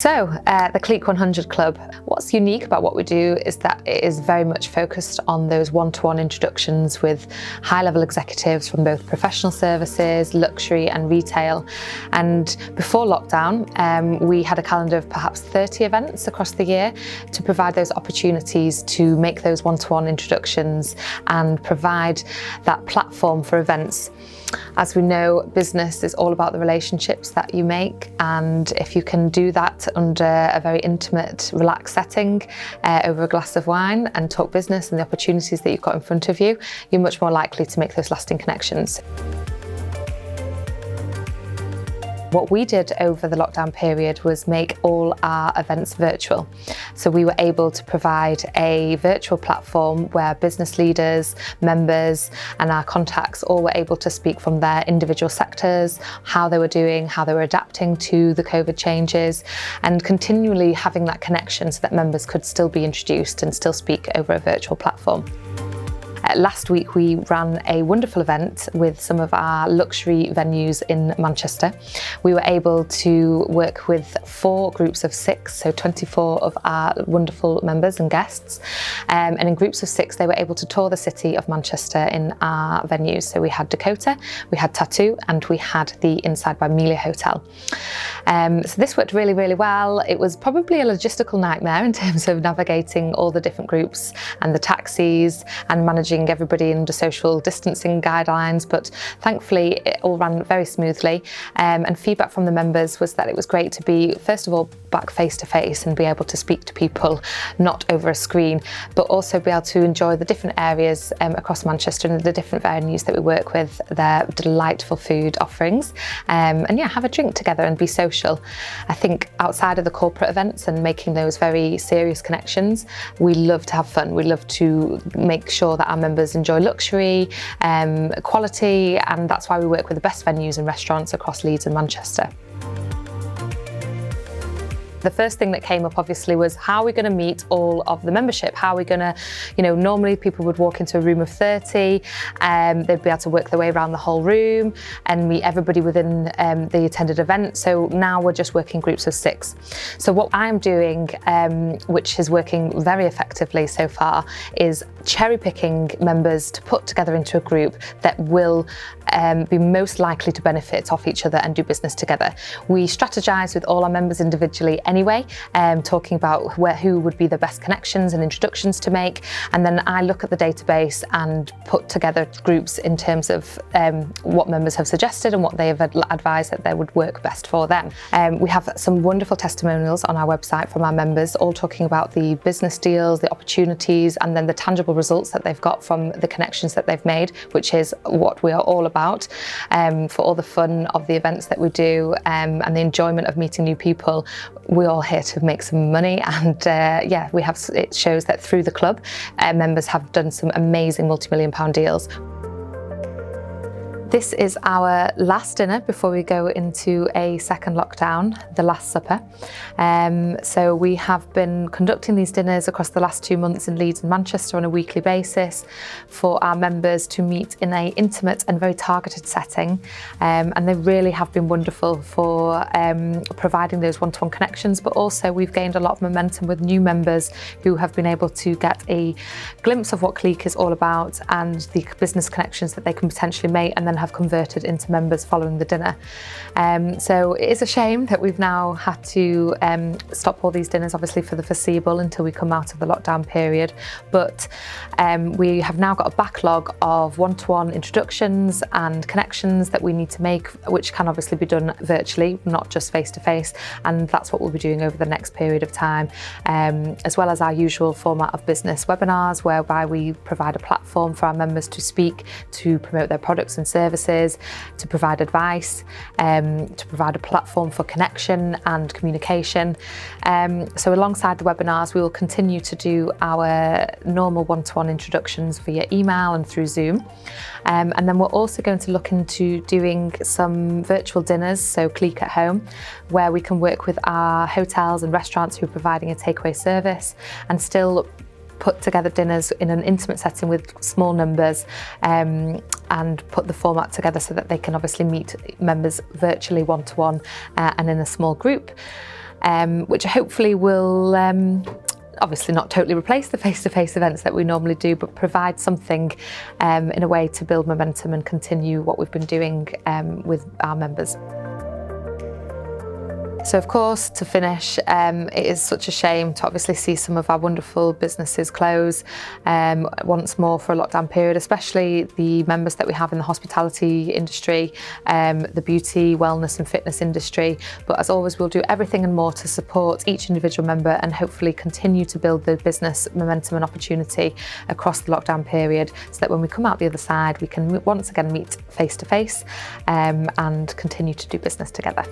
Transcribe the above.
The Clique 100 Club, what's unique about what we do is that it is very much focused on those one-to-one introductions with high-level executives from both professional services, luxury and retail. And before lockdown, we had a calendar of perhaps 30 events across the year to provide those opportunities to make those one-to-one introductions and provide that platform for events. As we know, business is all about the relationships that you make, and if you can do that under a very intimate, relaxed setting over a glass of wine and talk business and the opportunities that you've got in front of you, you're much more likely to make those lasting connections. What we did over the lockdown period was make all our events virtual. So we were able to provide a virtual platform where business leaders, members and our contacts all were able to speak from their individual sectors, how they were doing, how they were adapting to the COVID changes, and continually having that connection so that members could still be introduced and still speak over a virtual platform. Last week we ran a wonderful event with some of our luxury venues in Manchester. We were able to work with 4 groups of 6, so 24 of our wonderful members and guests. And in groups of 6 they were able to tour the city of Manchester in our venues. So we had Dakota, we had Tattoo and we had the Inside by Melia Hotel. So this worked really, really well. It was probably a logistical nightmare in terms of navigating all the different groups and the taxis and managing everybody under social distancing guidelines, but thankfully it all ran very smoothly, and feedback from the members was that it was great to be, first of all, back face to face and be able to speak to people not over a screen, but also be able to enjoy the different areas across Manchester and the different venues that we work with, their delightful food offerings, and yeah, have a drink together and be social. I think outside of the corporate events and making those very serious connections, we love to have fun. We love to make sure that our members enjoy luxury, quality, and that's why we work with the best venues and restaurants across Leeds and Manchester. The first thing that came up obviously was, how are we going to meet all of the membership? How are we going to, normally people would walk into a room of 30, they'd be able to work their way around the whole room and meet everybody within the attended event. So now we're just working groups of 6. So what I'm doing, which is working very effectively so far, is cherry picking members to put together into a group that will be most likely to benefit off each other and do business together. We strategize with all our members individually anyway, talking about who would be the best connections and introductions to make, and then I look at the database and put together groups in terms of what members have suggested and what they have advised that they would work best for them. We have some wonderful testimonials on our website from our members, all talking about the business deals, the opportunities, and then the tangible results that they've got from the connections that they've made, which is what we are all about, for all the fun of the events that we do, and the enjoyment of meeting new people. We're all here to make some money, and yeah, it shows that through the club, members have done some amazing multi-million-pound deals. This is our last dinner before we go into a second lockdown, the Last Supper. So we have been conducting these dinners across the last 2 months in Leeds and Manchester on a weekly basis for our members to meet in an intimate and very targeted setting. And they really have been wonderful for providing those one-to-one connections, but also we've gained a lot of momentum with new members who have been able to get a glimpse of what Clique is all about and the business connections that they can potentially make, and then have converted into members following the dinner. So it is a shame that we've now had to stop all these dinners, obviously for the foreseeable, until we come out of the lockdown period, but we have now got a backlog of one-to-one introductions and connections that we need to make, which can obviously be done virtually, not just face-to-face, and that's what we'll be doing over the next period of time, as well as our usual format of business webinars, whereby we provide a platform for our members to speak, to promote their products and services, to provide advice, to provide a platform for connection and communication. So alongside the webinars, we will continue to do our normal one-to-one introductions via email and through Zoom. And then we're also going to look into doing some virtual dinners, so Clique at home, where we can work with our hotels and restaurants who are providing a takeaway service and still put together dinners in an intimate setting with small numbers, and put the format together so that they can obviously meet members virtually one-to-one and in a small group. which hopefully will obviously not totally replace the face-to-face events that we normally do, but provide something in a way to build momentum and continue what we've been doing with our members. So of course, to finish, it is such a shame to obviously see some of our wonderful businesses close once more for a lockdown period, especially the members that we have in the hospitality industry, the beauty, wellness and fitness industry. But as always, we'll do everything and more to support each individual member and hopefully continue to build the business momentum and opportunity across the lockdown period, so that when we come out the other side, we can once again meet face to face and continue to do business together.